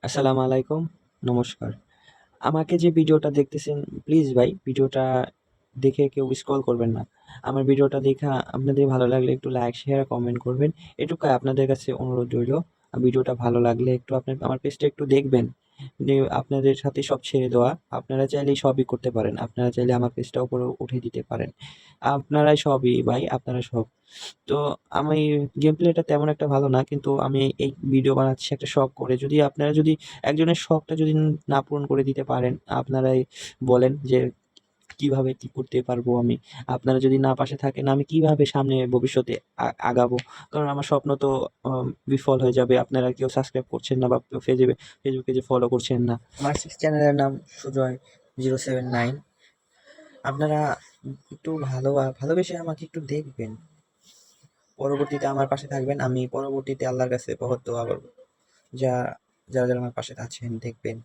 আসসালামু আলাইকুম। নমস্কার। আমাকে যে ভিডিওটা দেখতেছেন, প্লিজ ভাই ভিডিওটা দেখে কেউ স্ক্রল করবেন না। আমার ভিডিওটা দেখা আপনাদের ভালো লাগলে একটু লাইক, শেয়ার, কমেন্ট করবেন। এটুকুই আপনাদের কাছে অনুরোধ রইলো। ভিডিওটা ভালো লাগলে একটু আমার পেজটা একটু দেখবেন। আপনাদের সাথে সব ছেড়ে দেওয়া। আপনারা চাইলেই সবই করতে পারেন। আপনারা চাইলে আমার পেজটা উপরে উঠিয়ে দিতে পারেন। আপনারাই সবই ভাই, আপনারা সব। তো আমি গেম প্লেটা তেমন একটা ভালো না, কিন্তু আমি এই ভিডিও বানাচ্ছি একটা শখ করে। আপনারা যদি একজনের শখটা যদি না পূরণ করে দিতে পারেন, আপনারাই বলেন যে কিভাবে কি করতে পারবো আমি। আপনারা যদি না পাশে থাকেন, আমি কিভাবে সামনে ভবিষ্যতে আগাবো। কারণ আমার স্বপ্ন তো বিফল হয়ে যাবে। আপনারা কেউ সাবস্ক্রাইব করছেন না বা ফেসবুকে যে ফলো করছেন না। আমার চ্যানেলের নাম সুজয় 079। আপনারা একটু ভালোবেসে আমাকে একটু দেখবেন। পরবর্তীতে আমার পাশে থাকবেন। আমি পরবর্তীতে আল্লাহর কাছে বহুত দোয়া করব। যা যারা আমার পাশে আছেন দেখবেন।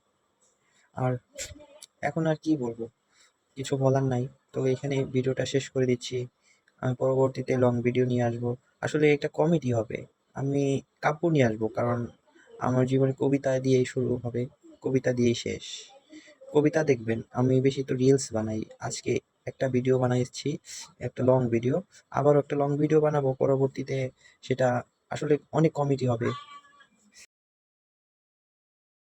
আর এখন আর কি বলবো? কিছু বলার নাই। তো এখানে ভিডিওটা শেষ করে দিচ্ছি। আমি পরবর্তীতে লং ভিডিও নিয়ে আসবো। আসলে এটা কমেডি হবে। আমি কাব্য নিয়ে আসবো, কারণ আমার জীবনে কবিতা দিয়েই শুরু হবে, কবিতা দিয়েই শেষ। কবিতা দেখবেন। আমি বেশি তো রিলস বানাই। আজকে একটা ভিডিও বানাইছি, একটা লং ভিডিও। আবারও একটা লং ভিডিও বানাবো পরবর্তীতে। সেটা আসলে অনেক কমেডি হবে।